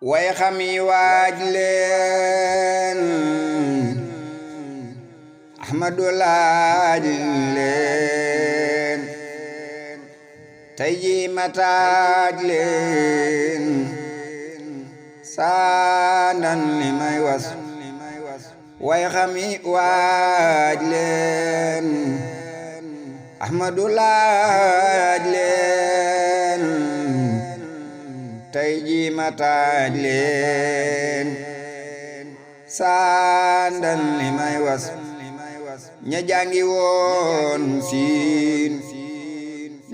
way xam yi waaj leen Ahmadu laaj leen tey ji ma taaj leen saanan li may was way xam yi waaj leen Ahmadu laaj leen tey ji ma taaj leen saanan li may was ña jàngi woon siin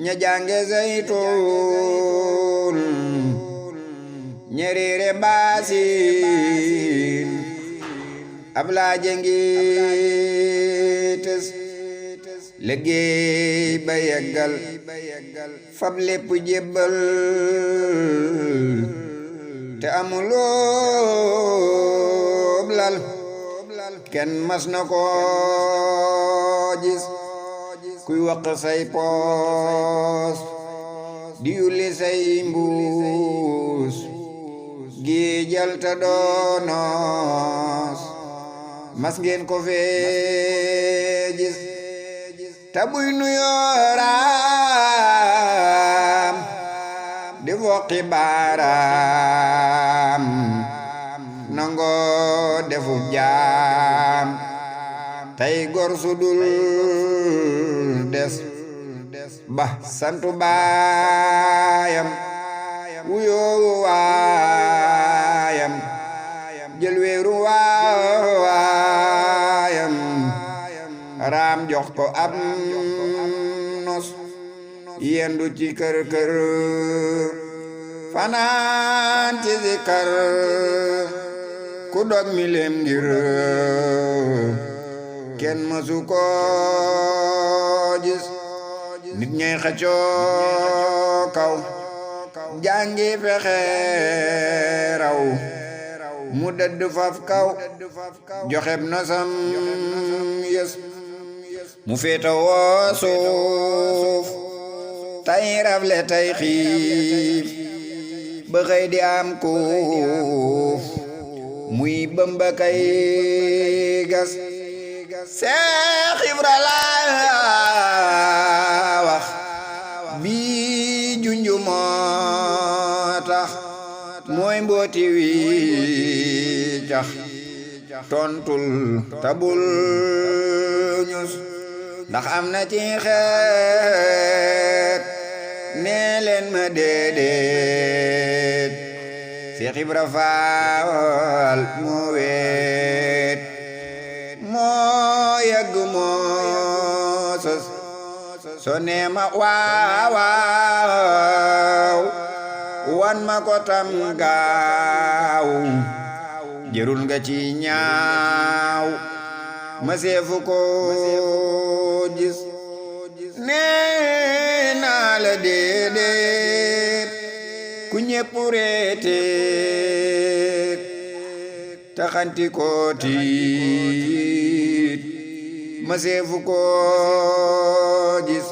ña jànge zaytuun ña réere baasin ab laaje ngi tës liggéey ba yeggal fab lépp jébbal te amuloo lal kenn mas na ko gis kuy waq say poos di yulli say mbuus gi jal ta doonoos mas ngeen ko fee gis ta buy nuyooraam di foqi baaraam nango defu jaam tey gor su dul des ba santu baayam wuyoo waayam jël weeru waayam raam jox ko ab nos yendu ci kër kër fanaan ci zikar ku dog mi lem ngir kenn mësu ko gis nit ñay xëccoo kaw jàngi fexe raw mu dëdd faf kaw joxeb nosam yes mu féeta woo suuf tay rafle tay xiif ba xëy di am kuuf muy bëmba kay gas Seex Ibra la wax bi junju moo tax mooy mbooti wi cax tontul tabul ñus ndax am na ci xeet nee leen ma déedéet Seex Ibra Faal moo weet moo yàgg moo sos so nee ma waaw wan ma ko tam gaaw jërul nga ci ñaaw ma seefu ko gis nee naa la déedéet ku ñépp reeteet taxanti ko tiit ma seefu ko gis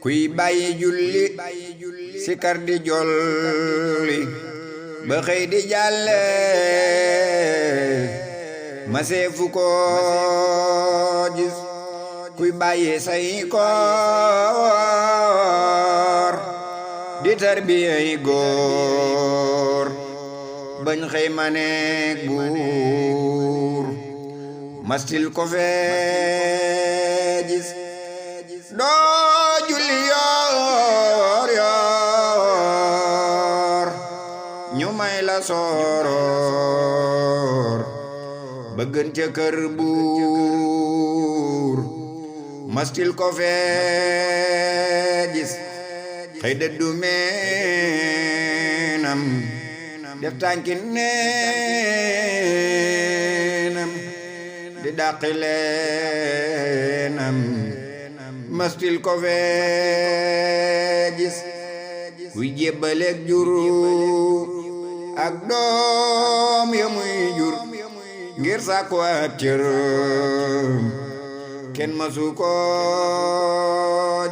kuy bàyyi julli sikar di jolli ba xëy di jàlle ma seefu ko gis kuy bàyyi say koor di tarbiyay góor bañ xëy ma neek buur mastil ko fee gis doo julli yoor yoor ñu may la sooroor bëggën ca kër buur mastil ko fee gis xëy dëddu meenam def tànki neenam di dàqi leenam mastil ko fee gis kuy jébbaleeg juru ak doom ya muy jur ngir sàkku ab cër kenn masu ko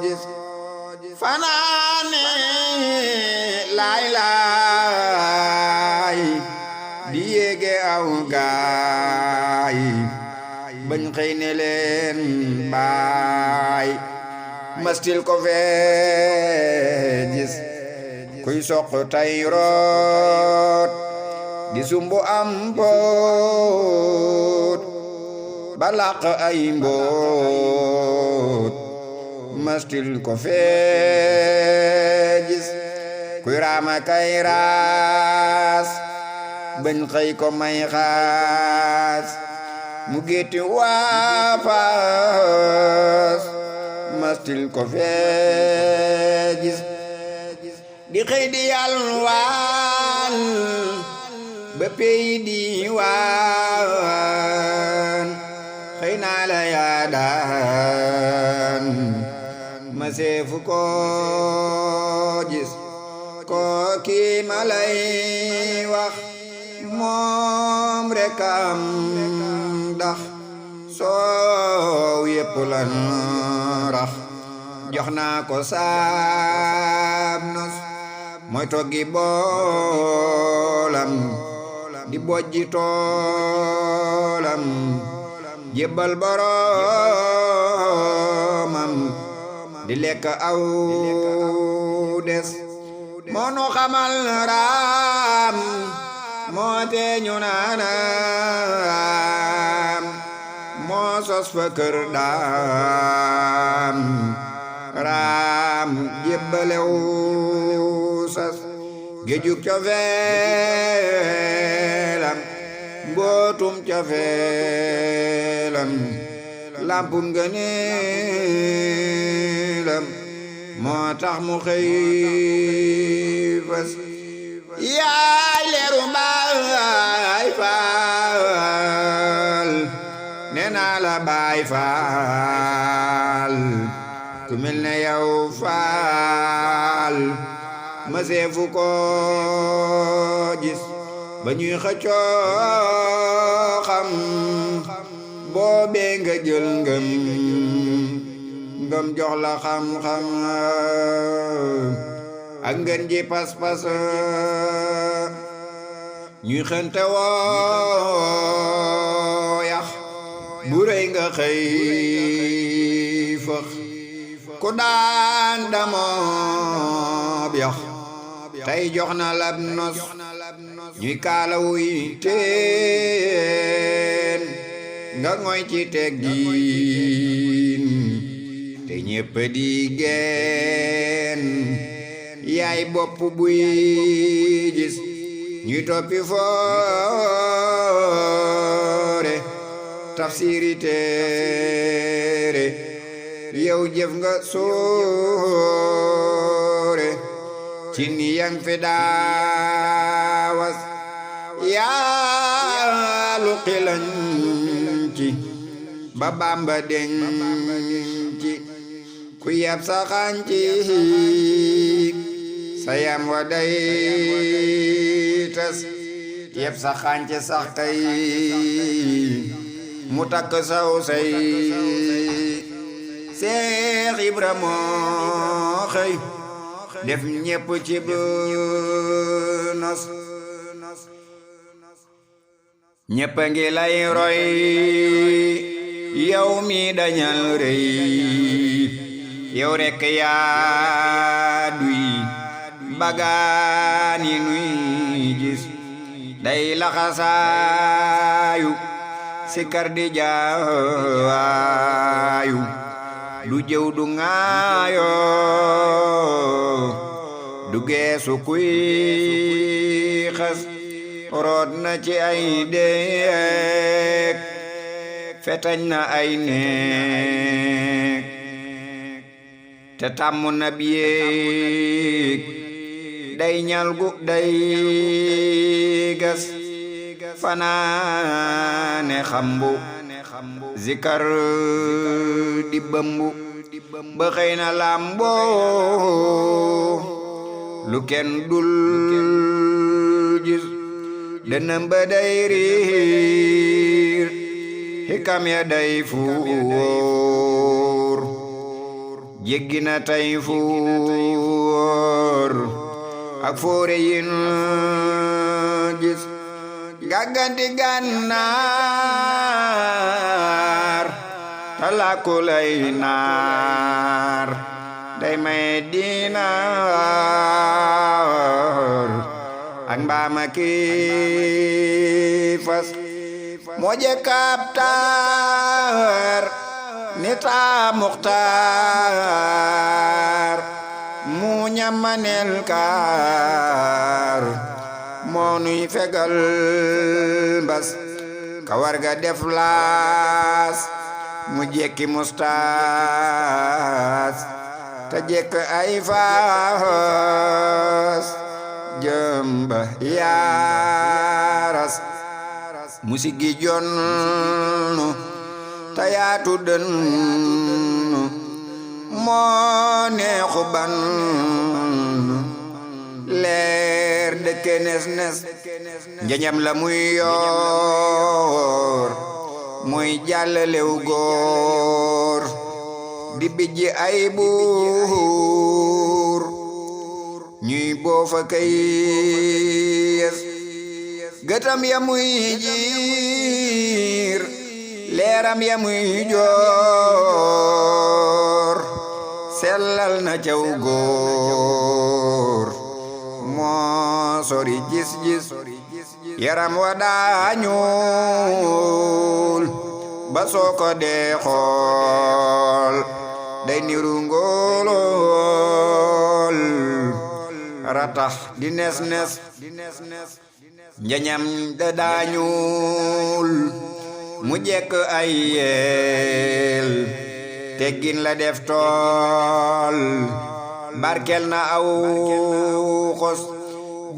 gis fanaane laay laay xëy ne leen baay mastil ko fee gis kuy soq tay root di sumbu am mboot ba làq ay mboot mastil ko fee gis kuy raama kay raas bañ xëy ko may xaas mu gétti waafaas mastil ko fee gis di xëy di yalwaan ba pey di waan xëy naa la yaa daan ma seefu ko gis ko kii ma lay wax moom rek am ndax soow yépp lan rax jox naa ko saab nos mooy toggi boolam di bojji toolam jébbal boromam di lekk aw des moo nu xamal raam moo te ñu naanaam moo sos fa kër daam raam jébbalew sas géejug cofeelam mbootum cofeelam lampum ngëneelam moo tax mu xëy fas yaay leeru Baay Faal nee naa la Baay Faal ku mel ne yow Faal ma seefu ko gis ba ñuy xëccoo xam boobee nga jël ngëm jox la xam-xam ak ngeen ji pas-pas ñuy xënte woo yax bu rëy nga xëy fëx ku daan damoob yax tey jox na lab nos ñuy kaalawuy teen nga ngoy ci teggiin te ñépp di geen yaay bopp buy gis ñuy toppi foore tafsiri téere yow jëf nga soore ci ni yang fi daawas yaa lu xilañ ci ba Bamba deñ ci ku yab sa xanci sa yam wa day tas yab sa xanci sax kay mu takk saw say Seex Ibra moo xëy def ñépp ci bu nos ñépp a ngi lay roy yow mi dañal rëy yow rekk yaa duy bagaan yi nuy gis day laxasaayu sikar di jaayu du jëw du ŋaayo du geesu kuy xas root na ci ay deek fetañ na ay neek te tàmm na biyeek day ñalgu day gas fanaane xambu zikar di bëmbu ba xëy na làmboo lu kenn dul gis dënëm ba day riir xikam ya day fuur jéggi na tay fuur ak foore yin gis gàgganti gànnaar talakulay naar day may diinaar ak mbaama kii fas moo jekkaab taar nita muxtaar mu ñamanel kaar moo nuy fegal mbas kawar ga def laas mu jekki mustaas ta jekk ay faas jëmba yaaras musigi jonnu ta yaatu dënnu moo neexu ban leer dëkke nes nes njañam la muy yor muy jàllalew góor di bijji ay buur ñuy boofa kay yes gëtam ya muy jiir leeram ya muy joor sellal na caw góor moo sori gis-gis yaram wa daañuul ba soo ko dee xool day niru ngóolool ratax di nes nes njañam da daañuul mu jekk ay yeel teggin la def tool barkel na aw xos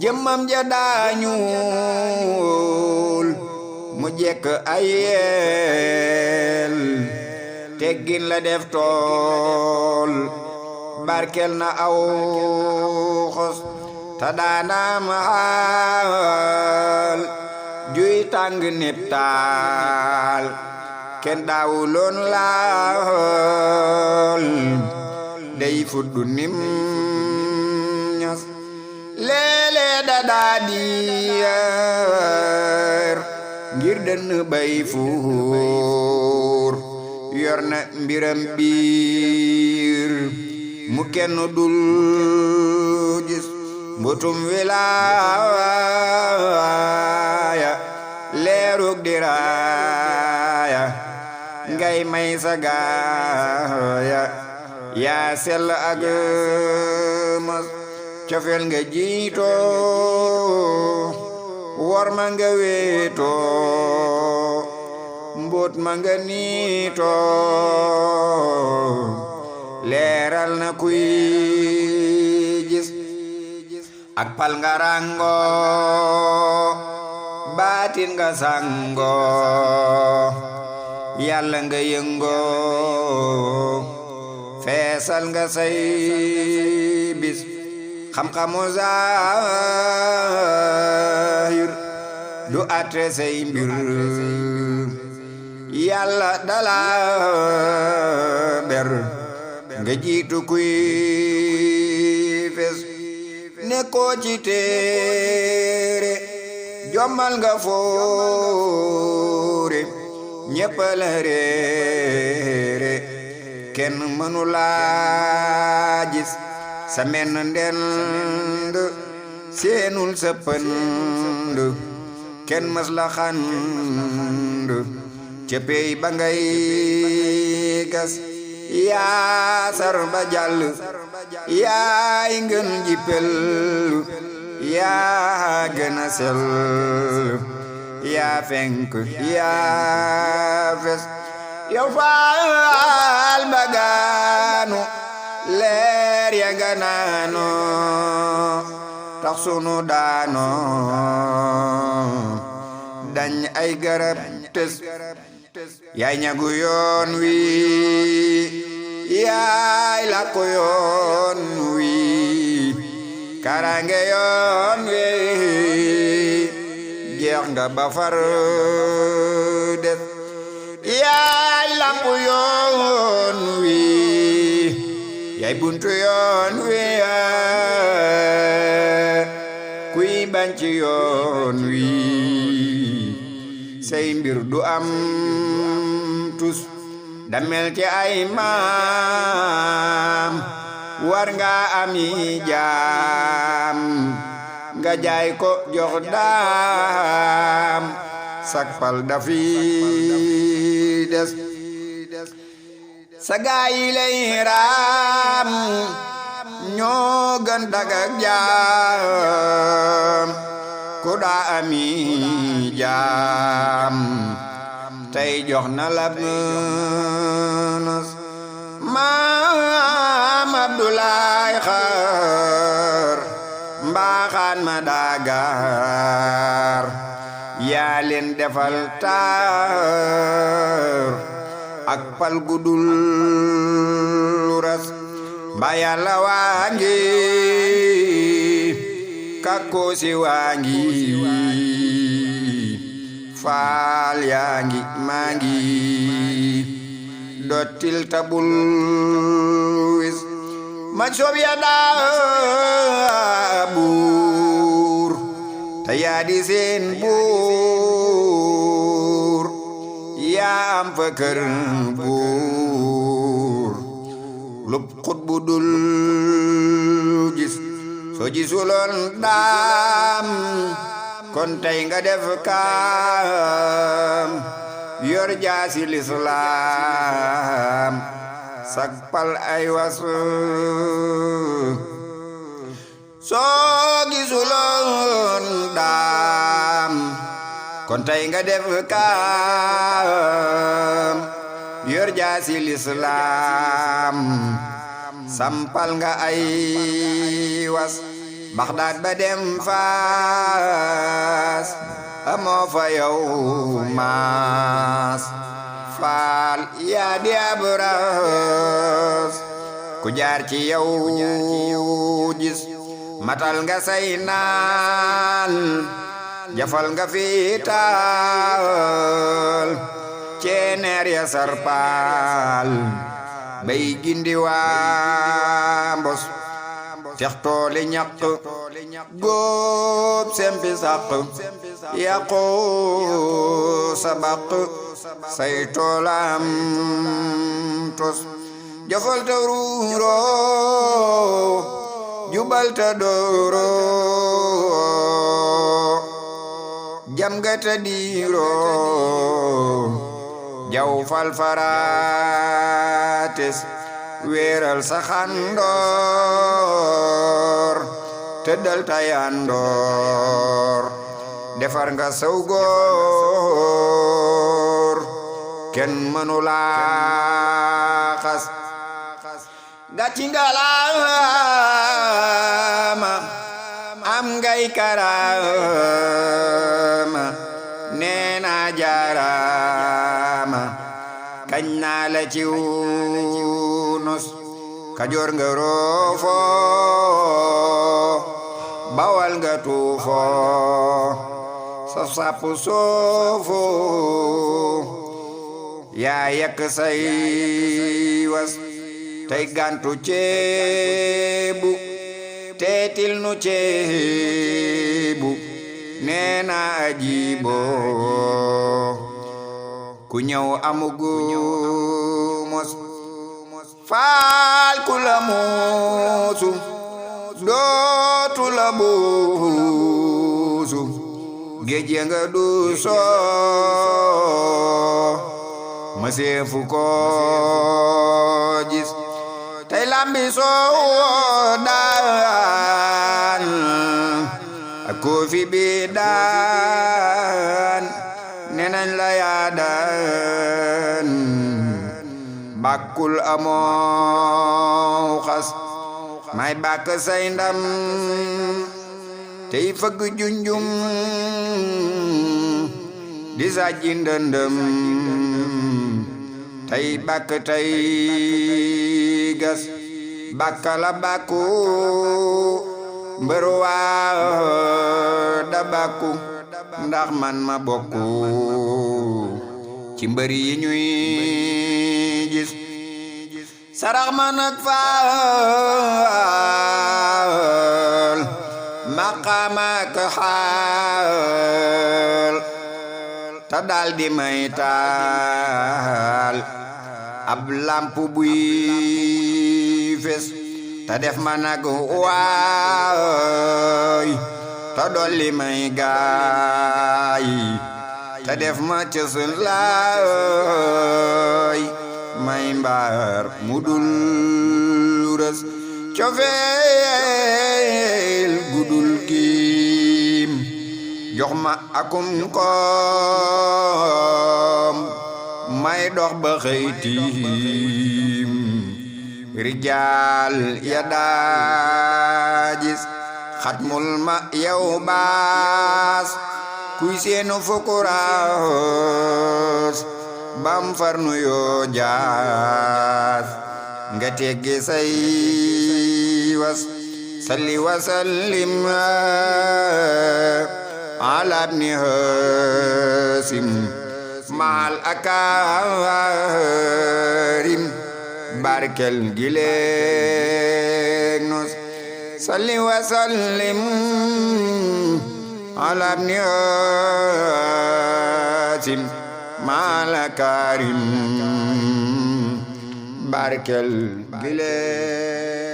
jëmmam ja daañuul mu jekk ay yeel teggin la def tool barkel na aw xos ta daanaam xaal juy tàng nip taal kenn daawuloon laal day fuddu nim ñas leele da daa diir ngir dënn bay fuur yor na mbiram biir mu kenn dul gis mbutum wilaaya leerug diraaya ngay may sa gaaya yaa sell ak mas cofeel nga jiitoo wor ma nga weetoo mbóot ma nga niitoo leeral na kuy gis ak pal nga rango baatin nga sango yàlla nga yëngo feesal nga say bis xam-xamu zaahir du atre say mbir yàlla dala ber nga jiitu kuy fes nekkoo ci téere jommal nga foore ñépp la réere kenn mënu laa gis sa menn ndend seenul sa pënd kenn mës la xand ca pey ba ngay gas yaa sar ba jàll yaay ngën ji pel yaa gën a sell yaa fenk yaa fes yow faal mbagaanu leer ya nga naano tax sunu daano dañ ay garab tes yaay ñagu yoon wi yaay lakku yoon wi karange yoon wi jeex nga ba far des yaay lampu yoon wi yaay buntu yoon wi kuy bañ ci yoon wi say mbir du am tus damel ci ay maam war nga ami jaam nga jaay ko jox daam sak pal dafi des sa gaay lay raam ñoo gën dagak jaam ku daa ami jaam tey jox na la maam Abdoulaye Xaar mbaaxaan ma daagaar yaa leen defal taar ak pal gudul ras ba Yàlla waangi kakkoosi waangi faal yaangi maangi dottil tabul wis ma soob ya daa buur te yaa di seen buur yaa am fa kër buur lub xut bu dul gis soo gisuloon daam kon tey nga def kaam yor jaasi lislaam sak pal ay was soo gisuloon daam kon tey nga def kaam yor jaasi lislaam sampal nga ay was Baxdaad ba dem Faas amoo fa yow maas faal yaa di ab ras ku jaar ci yow gis matal nga say naan jafal nga fiitaal ceeneer ya sarpaal bay gindi waa mbos textooli ñaq góob sempi sàq yàqu sabaq say toolam tos jafal ta ruuroo jubal ta dooroo jam ga ta diiroo jaw fal farates weeral sa xandoor tëddal ta yandoor defar nga saw góor kenn mënu laa xas gàcci nga laama am ngay karaama neena jaaraama kañ naa la ciw nos Kajoor nga roofo Bawal nga tuufo saf sapu soofo yaa yekk say was tey gantu ceebu teetil nu ceebu neena ajibo ku ñëw amugu mos faal ku la muusu dootu la buusu géej nga du soo mëseefu ko gis tey lambi soo daan ak koofi bi daan nenañ la yaa daan bàkkul amoo xas may bàkk say ndam tey fëgg junjum di sajji ndëndëm tey bàkk tey gas bàkkala bàkku mbër waa da bàkku ndax man ma bokku ci mbër yi ñuy gis sarax ma nag faal maqaama ak xaal ta dal di may taal ab lamp buy fes ta def ma nag waay ta dolli may gaay ta def ma cësën laay may mbaar mu dul rës cofeel gudul kiim jox ma akum koom may dox ba xëy tiim rijaal ya daajis xatmul ma yow baas kuy seenu fukuraas bam farnu yoo jaas nga teggi say was salli wa sallim ala ibni Haasim maal akaarim barkel gileeg nos salli wa sallim ala ibni Haasim maal akaarim barkel gileeg